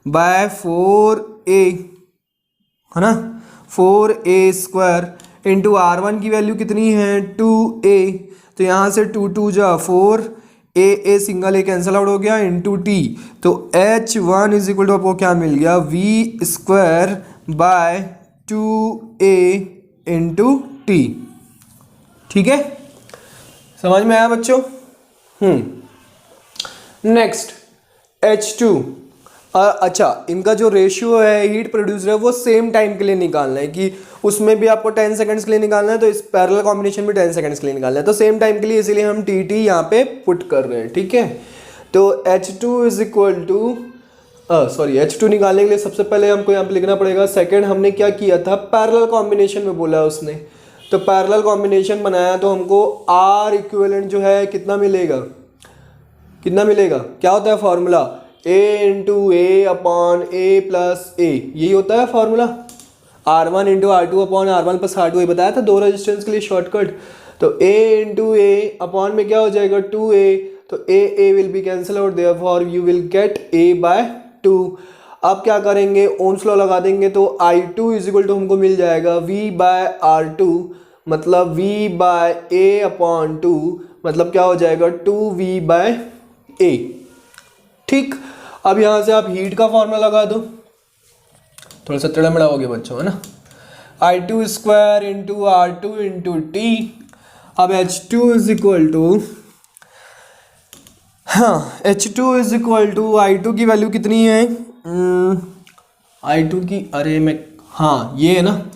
बाय 4a, है ना, 4a स्क्वायर इंटू R1 की वैल्यू कितनी है 2a। तो यहाँ से 2 2 जा 4, a single a cancel out हो गया, इंटू T। तो H1 इज इक्वल टू आपको क्या मिल गया, V square by 2a into T, ठीक है। समझ में आया बच्चों। Next H2। अच्छा, इनका जो रेशियो है हीट प्रोड्यूसर है वो सेम टाइम के लिए निकालना है, कि उसमें भी आपको 10 सेकंड्स के लिए निकालना है, तो इस पैरेलल कॉम्बिनेशन में 10 सेकंड्स के लिए निकालना है, तो सेम टाइम के लिए, इसीलिए हम TT यहाँ पे पुट कर रहे हैं, ठीक है। तो H2 is equal to H2 निकालने के लिए सबसे पहले हमको यहाँ पे लिखना पड़ेगा, सेकेंड हमने क्या किया था, पैरेलल कॉम्बिनेशन में बोला है उसने, तो पैरेलल कॉम्बिनेशन बनाया तो हमको R इक्विवेलेंट जो है कितना मिलेगा, क्या होता है formula, A into A upon A plus A, यही होता है formula. R1 into R2 upon R1 plus R2, ये बताया था दो रेजिस्टेंस के लिए शॉर्टकट। तो A इंटू ए अपॉन में क्या हो जाएगा 2a, तो A will be cancel out, therefore you will get A by 2। अब क्या करेंगे, ओम्स लॉ लगा देंगे, तो I2 इज इक्वल टू हमको मिल जाएगा V बाय R2, मतलब V बाय A अपॉन 2, मतलब क्या हो जाएगा 2V बाय A, ठीक। अब यहाँ से आप हीट का फॉर्मूला लगा दो, थोड़ा सा टेढ़ा-मेढ़ा हो गया बच्चों, है ना। I2 square into R2 into T। अब H2 is equal to, H2 is equal to I2 की वैल्यू कितनी है, I2 की, अरे मैं, ये है ना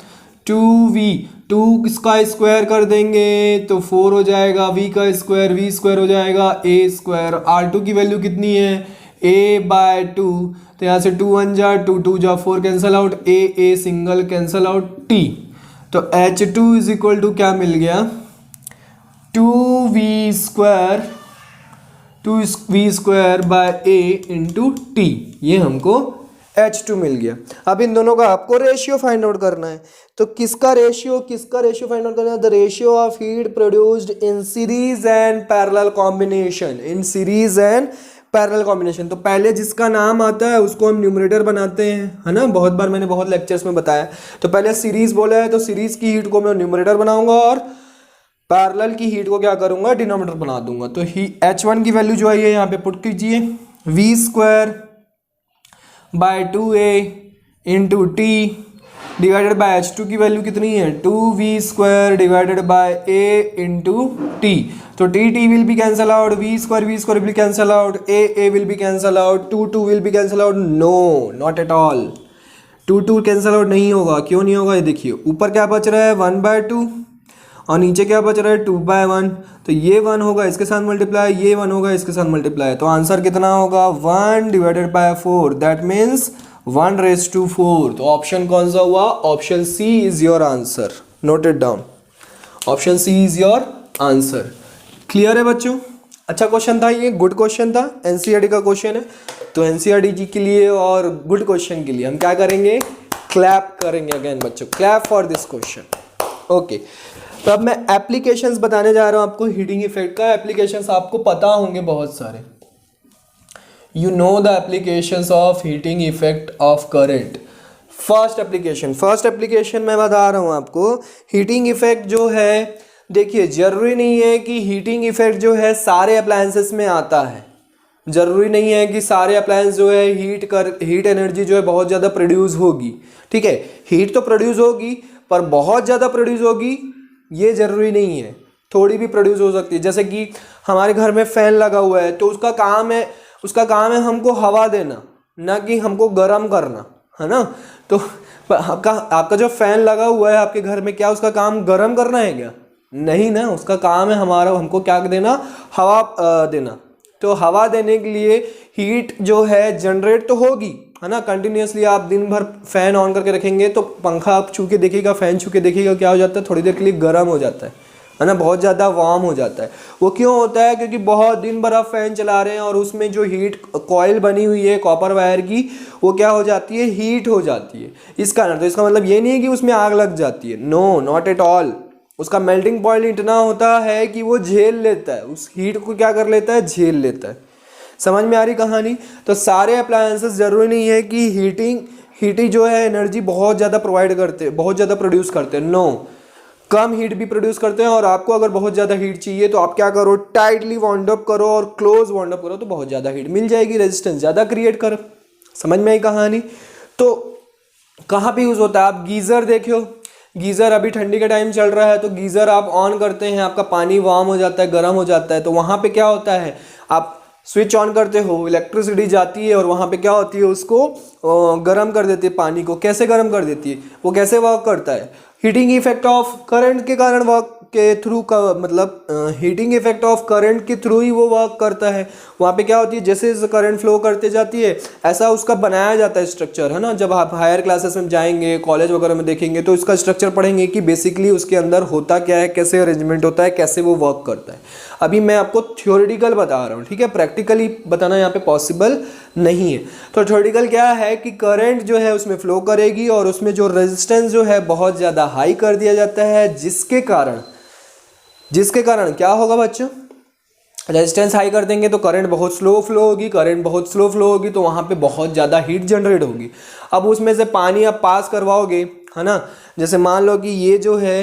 2V, 2 इसका स्क्वायर कर देंगे तो 4 हो जाएगा, V का स्क्वायर V स्क्वायर हो जाएगा A स्क्वायर। R2 की वैल्यू कितनी है A बाय 2, तो यहाँ से 2 1 जा 2 2 जा 4 cancel out, A single cancel out T। तो H2 इज इक्वल टू क्या मिल गया 2V square by A into T, ये हमको H2 मिल गया। अब इन दोनों का आपको रेशियो फाइंड आउट करना है, तो किसका रेशियो फाइंड आउट करना है, the ratio of heat produced in series and parallel combination, तो पहले जिसका नाम आता है उसको हम न्यूमरेटर बनाते हैं, है ना, बहुत बार मैंने बहुत लेक्चर्स में बताया। तो पहले सीरीज बोला है तो सीरीज की हीट को मैं न्यूमरेटर बनाऊंगा और पैरेलल की हीट को क्या करूंगा, डिनोमिनेटर बना दूंगा। तो H1 की वैल्यू जो है ये यहाँ पे पुट कीजिए, V square by 2a into T divided by H2 की वैल्यू कितनी है 2v² divided by a into T. तो T will be cancel out, v² will cancel out, a will be cancel out, 2 will be cancel out. No, not at all, 2 cancel out नहीं होगा। क्यों नहीं होगा, ये देखिए ऊपर क्या बच रहा है 1/2 और नीचे क्या बच रहा है 2/1। तो ये 1 होगा इसके साथ मल्टीप्लाई, ये 1 होगा इसके साथ मल्टीप्लाई। तो आंसर कितना होगा 1 डिवाइडेड बाय 4, दैट मीन्स 1/4। तो ऑप्शन कौन सा हुआ, option C is your answer. Note it down, option C is your answer. Clear है बच्चों? अच्छा क्वेश्चन था ये, गुड क्वेश्चन था, एनसीईआरटी का क्वेश्चन है। तो एनसीईआरटी जी के लिए और गुड क्वेश्चन के लिए हम क्या करेंगे, क्लैप करेंगे अगेन बच्चों, clap for this question. Okay, तो अब मैं एप्लीकेशंस बताने जा रहा हूं आपको हीटिंग इफेक्ट का। एप्लीकेशंस आपको पता होंगे बहुत सारे, you know the applications of heating effect of current. First application मैं बता रहा हूं आपको, हीटिंग इफेक्ट जो है, देखिए जरूरी नहीं है कि हीटिंग इफेक्ट जो है सारे अप्लायंसेस में आता है। जरूरी नहीं है कि सारे अप्लायंस जो है हीट एनर्जी जो है बहुत ज़्यादा प्रोड्यूस होगी। ठीक है, हीट तो प्रोड्यूस होगी पर बहुत ज़्यादा प्रोड्यूस होगी ये जरूरी नहीं है, थोड़ी भी प्रोड्यूस हो सकती है। जैसे कि हमारे घर में फैन लगा हुआ है तो उसका काम है हमको हवा देना, ना कि हमको गर्म करना, है ना। तो आपका जो फैन लगा हुआ है आपके घर में, क्या उसका काम गर्म करना है क्या? नहीं ना, उसका काम है हमको क्या देना, हवा देना। तो हवा देने के लिए हीट जो है जनरेट तो होगी, है ना। कंटिन्यूसली आप दिन भर फैन ऑन करके रखेंगे तो पंखा आप छू के देखिएगा, फैन छू के देखिएगा, क्या हो जाता है, थोड़ी देर के लिए गर्म हो जाता है ना, बहुत ज़्यादा वार्म हो जाता है। वो क्यों होता है, क्योंकि बहुत दिन भर आप फैन चला रहे हैं और उसमें जो हीट कॉइल बनी हुई है कॉपर वायर की, वो क्या हो जाती है, हीट हो जाती है इस कारण। तो इसका मतलब ये नहीं है कि उसमें आग लग जाती है, नो, नॉट एट ऑल। उसका मेल्टिंग पॉइंट इतना होता है कि वो झेल लेता है, उस हीट को क्या कर लेता है, झेल लेता है। समझ में आ रही कहानी? तो सारे अप्लायंसेस जरूरी नहीं है कि हीटिंग जो है एनर्जी बहुत ज़्यादा प्रोवाइड करते हैं, बहुत ज़्यादा प्रोड्यूस करते हैं। नो, कम हीट भी प्रोड्यूस करते हैं। और आपको अगर बहुत ज़्यादा हीट चाहिए तो आप क्या करो, टाइटली वाउंड अप करो और क्लोज वाउंड अप करो, तो बहुत ज़्यादा हीट मिल जाएगी, रेजिस्टेंस ज़्यादा क्रिएट करो। समझ में आई कहानी? तो कहाँ पे यूज़ होता है, आप गीज़र देखो, गीज़र अभी ठंडी का टाइम चल रहा है तो गीज़र आप ऑन करते हैं, आपका पानी वार्म हो जाता है, गर्म हो जाता है। तो वहाँ पे क्या होता है, आप स्विच ऑन करते हो, इलेक्ट्रिसिटी जाती है और वहाँ पे क्या होती है, उसको गर्म कर देती है पानी को। कैसे गर्म कर देती है, वो कैसे वर्क करता है, हीटिंग इफेक्ट ऑफ करंट के कारण वर्क के थ्रू का मतलब हीटिंग इफेक्ट ऑफ करंट के थ्रू ही वो वर्क करता है। वहाँ पे क्या होती है, जैसे जैसे करंट फ्लो करते जाती है ऐसा उसका बनाया जाता है स्ट्रक्चर, है ना। जब आप हायर क्लासेस में जाएंगे, कॉलेज वगैरह में देखेंगे तो इसका स्ट्रक्चर पढ़ेंगे कि बेसिकली उसके अंदर होता क्या है, कैसे अरेंजमेंट होता है, कैसे वो वर्क करता है। अभी मैं आपको थ्योरेटिकल बता रहा हूँ, ठीक है, प्रैक्टिकली बताना यहाँ पे पॉसिबल नहीं है। तो थ्योरेटिकल क्या है कि करंट जो है उसमें फ्लो करेगी और उसमें जो रेजिस्टेंस जो है बहुत ज़्यादा हाई कर दिया जाता है, जिसके कारण क्या होगा बच्चों, रेजिस्टेंस हाई कर देंगे तो करंट बहुत स्लो फ्लो होगी, तो वहाँ पे बहुत ज़्यादा हीट जनरेट होगी। अब उसमें से पानी आप पास करवाओगे, है ना। जैसे मान लो कि ये जो है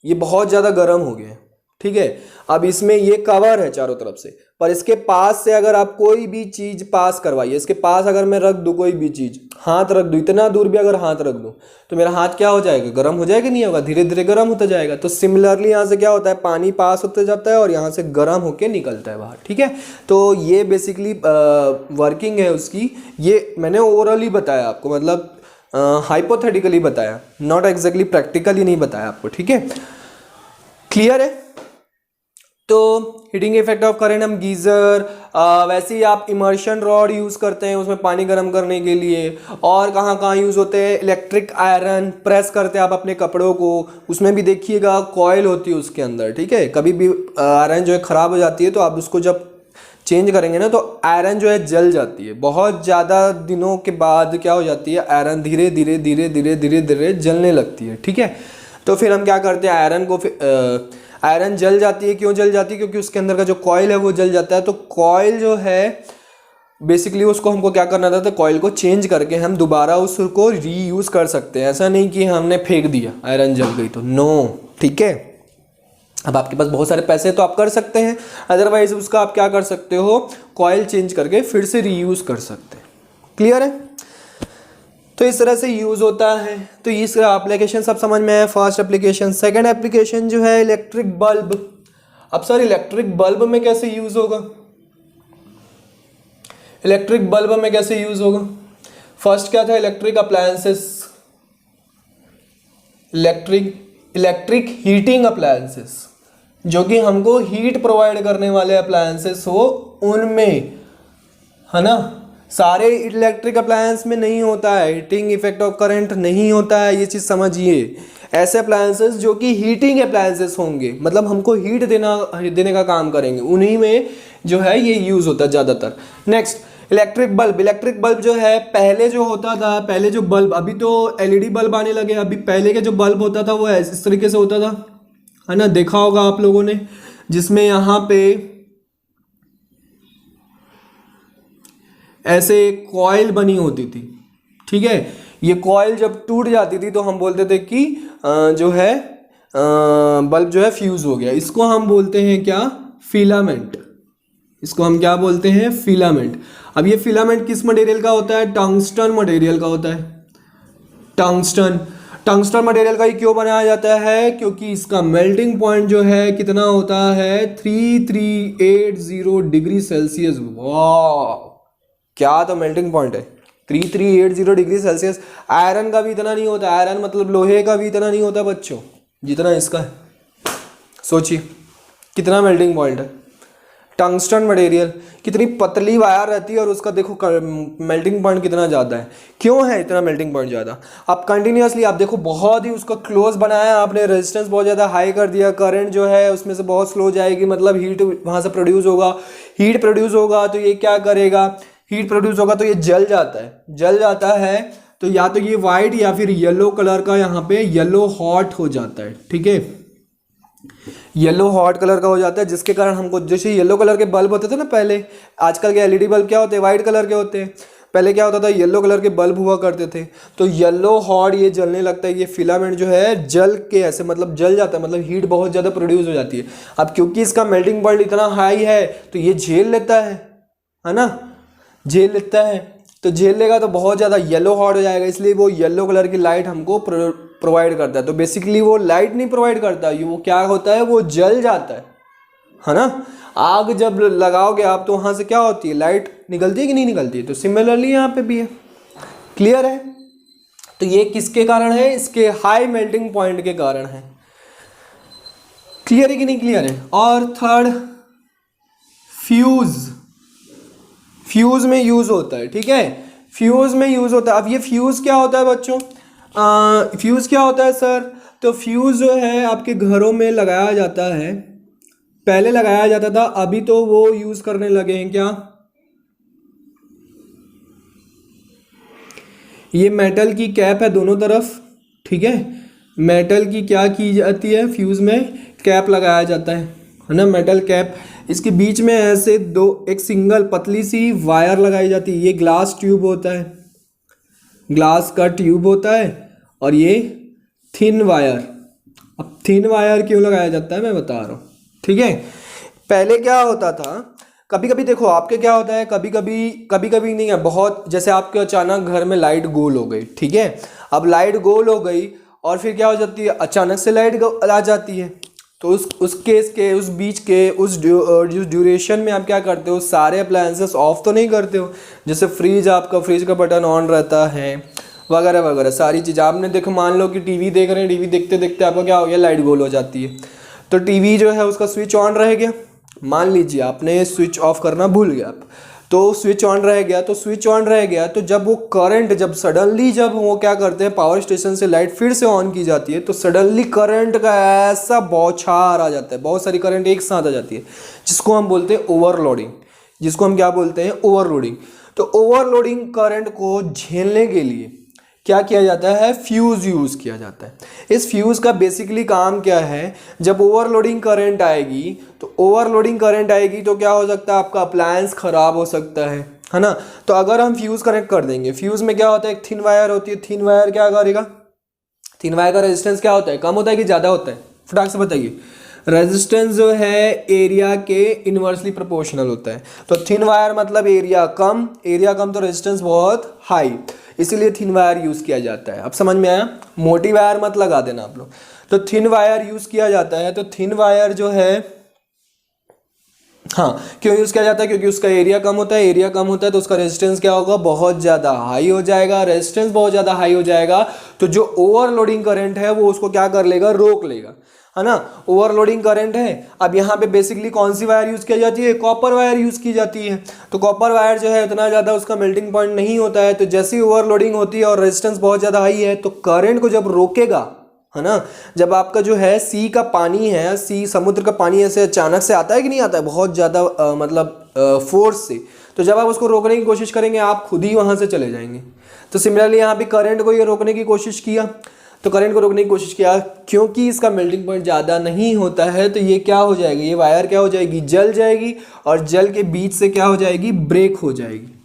ये बहुत ज़्यादा गर्म हो गया, ठीक है। अब इसमें ये कवर है चारों तरफ से, पर इसके पास से अगर आप कोई भी चीज़ पास करवाइए, इसके पास अगर मैं रख दूँ कोई भी चीज़, हाथ रख दूँ, इतना दूर भी अगर हाथ रख दूँ तो मेरा हाथ क्या हो जाएगा, गर्म हो जाएगा, नहीं होगा, धीरे धीरे गर्म होता जाएगा। तो सिमिलरली यहाँ से क्या होता है, पानी पास होते जाता है और यहाँ से गर्म होके निकलता है बाहर, ठीक है। तो ये बेसिकली वर्किंग है उसकी, ये मैंने ओवरऑली बताया आपको, मतलब हाइपोथेटिकली बताया, नॉट एग्जैक्टली प्रैक्टिकली नहीं बताया आपको, ठीक है। क्लियर है? तो हीटिंग इफेक्ट ऑफ करंट हम गीज़र, वैसे ही आप इमर्शन रॉड यूज़ करते हैं उसमें पानी गर्म करने के लिए। और कहाँ कहाँ यूज़ होते हैं, इलेक्ट्रिक आयरन प्रेस करते हैं आप अपने कपड़ों को, उसमें भी देखिएगा कॉयल होती है उसके अंदर, ठीक है। कभी भी आयरन जो है ख़राब हो जाती है तो आप उसको जब चेंज करेंगे ना तो आयरन जो है जल जाती है, बहुत ज़्यादा दिनों के बाद क्या हो जाती है, आयरन धीरे धीरे जलने लगती है, ठीक है। तो फिर हम क्या करते हैं, आयरन जल जाती है। क्यों जल जाती है? क्योंकि उसके अंदर का जो कॉइल है वो जल जाता है। तो कॉइल जो है बेसिकली उसको हमको क्या करना था, तो कॉइल को चेंज करके हम दोबारा उसको रीयूज़ कर सकते हैं। ऐसा नहीं कि हमने फेंक दिया, आयरन जल गई तो, नो, ठीक है। अब आपके पास बहुत सारे पैसे तो आप कर सकते हैं, अदरवाइज उसका आप क्या कर सकते हो, कॉइल चेंज करके फिर से रीयूज़ कर सकते हैं। क्लियर है? तो इस तरह से यूज़ होता है। तो इस एप्लीकेशन सब समझ में आया, फर्स्ट एप्लीकेशन। सेकंड एप्लीकेशन जो है इलेक्ट्रिक बल्ब। अब सर इलेक्ट्रिक बल्ब में कैसे यूज़ होगा, इलेक्ट्रिक बल्ब में कैसे यूज़ होगा? फर्स्ट क्या था, electric appliances, electric heating appliances, जो कि हमको हीट प्रोवाइड करने वाले अप्लायंसेस हो उनमें, है ना। सारे इलेक्ट्रिक अप्लायंस में नहीं होता है, हीटिंग इफेक्ट ऑफ करंट नहीं होता है, ये चीज़ समझिए। ऐसे अप्लायंसेस जो कि हीटिंग अप्लायंसेस होंगे, मतलब हमको हीट देने का काम करेंगे, उन्हीं में जो है ये यूज़ होता है ज़्यादातर। Next electric bulb. Electric bulb जो है पहले जो होता था, पहले जो बल्ब, अभी तो एलईडी बल्ब आने लगे, अभी पहले का जो बल्ब होता था वो इस तरीके से होता था, है ना, देखा होगा आप लोगों ने, जिसमें यहाँ पे ऐसे कॉइल बनी होती थी, ठीक है। ये कॉइल जब टूट जाती थी तो हम बोलते थे कि जो है बल्ब जो है फ्यूज हो गया। इसको हम बोलते हैं क्या, फिलामेंट। इसको हम क्या बोलते हैं, फिलामेंट। अब ये फिलामेंट किस मटेरियल का होता है, टंगस्टन मटेरियल का होता है। टंगस्टन मटेरियल का ही क्यों बनाया जाता है, क्योंकि इसका मेल्टिंग पॉइंट जो है कितना होता है, 3380 डिग्री सेल्सियस। वाह, क्या तो मेल्टिंग पॉइंट है, 3380 डिग्री सेल्सियस। आयरन का भी इतना नहीं होता, आयरन मतलब लोहे का भी इतना नहीं होता बच्चों, जितना इसका है। सोचिए कितना मेल्टिंग पॉइंट है। टंगस्टन मटेरियल, कितनी पतली वायर रहती है और उसका देखो मेल्टिंग पॉइंट कितना ज़्यादा है। क्यों है इतना मेल्टिंग पॉइंट ज़्यादा? आप कंटिन्यूसली आप देखो, बहुत ही उसका क्लोज बनाया आपने, रेजिस्टेंस बहुत ज़्यादा हाई कर दिया, करंट जो है उसमें से बहुत स्लो जाएगी, मतलब हीट वहाँ से प्रोड्यूस होगा। हीट प्रोड्यूस होगा तो ये क्या करेगा, हीट प्रोड्यूस होगा तो ये जल जाता है। तो या तो ये वाइट या फिर येलो कलर का, यहाँ पे येलो हॉट हो जाता है, ठीक है, येलो हॉट कलर का हो जाता है, जिसके कारण हमको, जैसे येलो कलर के बल्ब होते थे ना पहले, आजकल के एलईडी बल्ब क्या होते हैं, वाइट कलर के होते हैं। पहले क्या होता था, येलो कलर के बल्ब हुआ करते थे, तो येलो हॉट ये जलने लगता है, ये फिलामेंट जो है जल के ऐसे मतलब जल जाता है, मतलब हीट बहुत ज़्यादा प्रोड्यूस हो जाती है। अब क्योंकि इसका मेल्टिंग पॉइंट इतना हाई है तो ये झेल लेता है ना, झेल लेता है, तो झेल लेगा तो बहुत ज़्यादा येलो हॉट हो जाएगा, इसलिए वो येलो कलर की लाइट हमको प्रोवाइड करता है। तो बेसिकली वो लाइट नहीं प्रोवाइड करता, ये वो क्या होता है, वो जल जाता है ना। आग जब लगाओगे आप तो वहाँ से क्या होती है, लाइट निकलती है कि नहीं निकलती है। तो सिमिलरली यहाँ पे भी है, क्लियर है। तो ये किसके कारण है, इसके हाई मेल्टिंग पॉइंट के कारण है। क्लियर है कि नहीं क्लियर है। और थर्ड फ्यूज में यूज होता है, ठीक है, फ्यूज में यूज होता है। अब ये फ्यूज क्या होता है बच्चों, फ्यूज क्या होता है सर, तो फ्यूज जो है आपके घरों में लगाया जाता है, पहले लगाया जाता था, अभी तो वो यूज करने लगे हैं क्या, ये मेटल की कैप है दोनों तरफ, ठीक है, मेटल की क्या की जाती है, फ्यूज में कैप लगाया जाता है ना, मेटल कैप। इसके बीच में ऐसे एक सिंगल पतली सी वायर लगाई जाती है, ये ग्लास ट्यूब होता है, ग्लास का ट्यूब होता है, और ये थिन वायर। अब थिन वायर क्यों लगाया जाता है मैं बता रहा हूँ, ठीक है। पहले क्या होता था, कभी कभी देखो आपके क्या होता है, कभी कभी नहीं है, बहुत, जैसे आपके अचानक घर में लाइट गोल हो गई, ठीक है, अब लाइट गोल हो गई और फिर क्या हो जाती है, अचानक से लाइट आ जाती है। तो उस केस के, उस बीच के, उस ड्यूरेशन में आप क्या करते हो, सारे अप्लायंसेस ऑफ तो नहीं करते हो। जैसे फ्रिज, आपका फ्रिज का बटन ऑन रहता है, वगैरह वगैरह सारी चीज़। आपने देखो, मान लो कि टीवी देख रहे हैं, टीवी देखते देखते आपका क्या हो गया, लाइट गोल हो जाती है, तो टीवी जो है उसका स्विच ऑन रह गया। मान लीजिए आपने स्विच ऑफ करना भूल गया आप, तो स्विच ऑन रह गया, तो जब वो करंट, जब सडनली जब वो क्या करते हैं, पावर स्टेशन से लाइट फिर से ऑन की जाती है, तो सडनली करंट का ऐसा बौछार आ जाता है, बहुत सारी करंट एक साथ आ जाती है, जिसको हम बोलते हैं ओवरलोडिंग, जिसको हम क्या बोलते हैं, ओवरलोडिंग। तो ओवरलोडिंग करंट को झेलने के लिए क्या किया जाता है, फ्यूज़ यूज़ किया जाता है। इस फ्यूज़ का बेसिकली काम क्या है, जब ओवरलोडिंग करंट आएगी तो क्या हो सकता है, आपका अप्लायंस ख़राब हो सकता है ना। तो अगर हम फ्यूज़ कनेक्ट कर देंगे, फ्यूज़ में क्या होता है, एक थिन वायर होती है, थिन वायर क्या करेगा, थिन वायर का रेजिस्टेंस क्या होता है, कम होता है कि ज़्यादा होता है, फटाक से बताइए। रेजिस्टेंस जो है एरिया के इनवर्सली प्रोपोर्शनल होता है। तो थिन वायर मतलब एरिया कम तो रेजिस्टेंस बहुत हाई, इसीलिए थिन वायर यूज़ किया जाता है। अब समझ में आया? मोटी वायर मत लगा देना आप लोग। तो थिन वायर यूज़ किया जाता है। तो थिन वायर जो है, हाँ, क्यों यूज़ किया जाता है? क्योंकि उसका एरिया कम होता है। एरिया कम होता है तो उसका रेजिस्टेंस क्या होगा? बहुत ज़्यादा हाई हो जाएगा। रेजिस्टेंस बहुत ज़्यादा हाई हो जाएगा तो जो ओवरलोडिंग करंट है वो उसको क्या कर लेगा? रोक लेगा, है ना। ओवरलोडिंग करंट है। अब यहाँ पे बेसिकली कौन सी वायर यूज़ की जाती है? कॉपर वायर यूज़ की जाती है। तो कॉपर वायर जो है उतना ज़्यादा उसका मेल्टिंग पॉइंट नहीं होता है। तो जैसे ही ओवरलोडिंग होती है और रेजिस्टेंस बहुत ज़्यादा हाई है तो करंट को जब रोकेगा, है ना, जब आपका जो है सी का पानी है, सी समुद्र का पानी ऐसे अचानक से आता है कि नहीं आता है बहुत ज़्यादा मतलब फोर्स से, तो जब आप उसको रोकने की कोशिश करेंगे आप खुद ही वहाँ से चले जाएंगे। तो सिमिलरली यहाँ पे करंट को ये रोकने की कोशिश किया, तो करंट को रोकने की कोशिश किया क्योंकि इसका मेल्टिंग पॉइंट ज़्यादा नहीं होता है तो ये क्या हो जाएगी? ये वायर क्या हो जाएगी? जल जाएगी और जल के बीच से क्या हो जाएगी? ब्रेक हो जाएगी।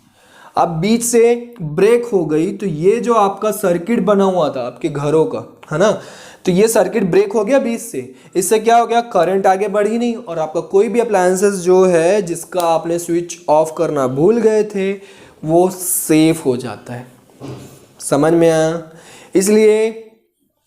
अब बीच से ब्रेक हो गई तो ये जो आपका सर्किट बना हुआ था आपके घरों का, है ना, तो ये सर्किट ब्रेक हो गया बीच से। इससे क्या हो गया? करंट आगे बढ़ी नहीं और आपका कोई भी अप्लायंसेस जो है जिसका आपने स्विच ऑफ करना भूल गए थे वो सेफ हो जाता है। समझ में आया? इसलिए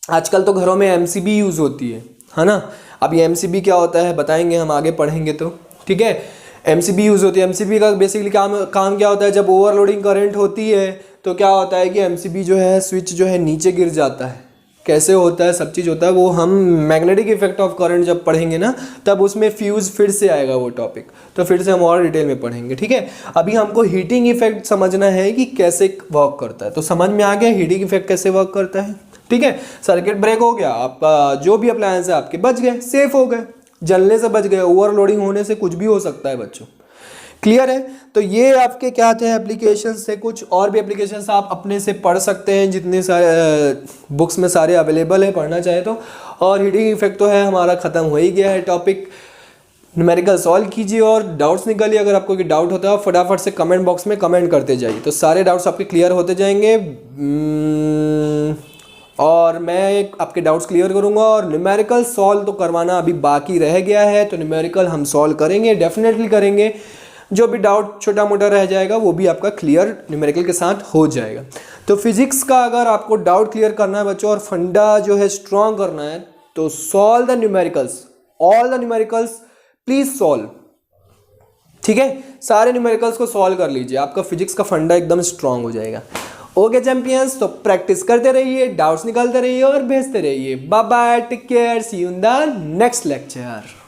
आजकल तो घरों में एमसीबी यूज़ होती है ना। अब ये एमसीबी क्या होता है बताएंगे हम आगे पढ़ेंगे तो, ठीक है। एमसीबी यूज़ होती है। एमसीबी का बेसिकली काम क्या होता है? जब ओवरलोडिंग करंट होती है तो क्या होता है कि एमसीबी जो है स्विच जो है नीचे गिर जाता है। कैसे होता है? सब चीज़ होता है वो हम मैग्नेटिक इफेक्ट ऑफ करंट जब पढ़ेंगे ना तब उसमें फ्यूज़ फिर से आएगा वो टॉपिक, तो फिर से हम और डिटेल में पढ़ेंगे, ठीक है। अभी हमको हीटिंग इफेक्ट समझना है कि कैसे वर्क करता है। तो समझ में आ गया हीटिंग इफेक्ट कैसे वर्क करता है, ठीक है। सर्किट ब्रेक हो गया, आपका जो भी अप्लायंस है आपके बच गए, सेफ हो गए, जलने से बच गए। ओवरलोडिंग होने से कुछ भी हो सकता है बच्चों, क्लियर है। तो ये आपके क्या थे? एप्लीकेशंस थे। कुछ और भी एप्लीकेशंस आप अपने से पढ़ सकते हैं, जितने सारे बुक्स में सारे अवेलेबल है पढ़ना चाहे तो। और हीटिंग इफेक्ट तो है हमारा ख़त्म हो ही गया है टॉपिक। न्यूमेरिकल सॉल्व कीजिए और डाउट्स निकालिए। अगर आपको कोई डाउट होता है फटाफट से कमेंट बॉक्स में कमेंट करते जाइए, तो सारे डाउट्स आपके क्लियर होते जाएंगे और मैं आपके डाउट्स क्लियर करूंगा। और न्यूमेरिकल सॉल्व तो करवाना अभी बाकी रह गया है, तो न्यूमेरिकल हम सॉल्व करेंगे, डेफिनेटली करेंगे। जो भी डाउट छोटा मोटा रह जाएगा वो भी आपका क्लियर न्यूमेरिकल के साथ हो जाएगा। तो फिजिक्स का अगर आपको डाउट क्लियर करना है बच्चों और फंडा जो है स्ट्रॉन्ग करना है तो solve the numericals, all the numericals please solve, ठीक है। सारे न्यूमेरिकल्स को सॉल्व कर लीजिए, आपका फिजिक्स का फंडा एकदम स्ट्रॉन्ग हो जाएगा। ओके चैंपियंस, तो प्रैक्टिस करते रहिए, डाउट्स निकालते रहिए और भेजते रहिए। Bye bye, take care, see you in the next lecture.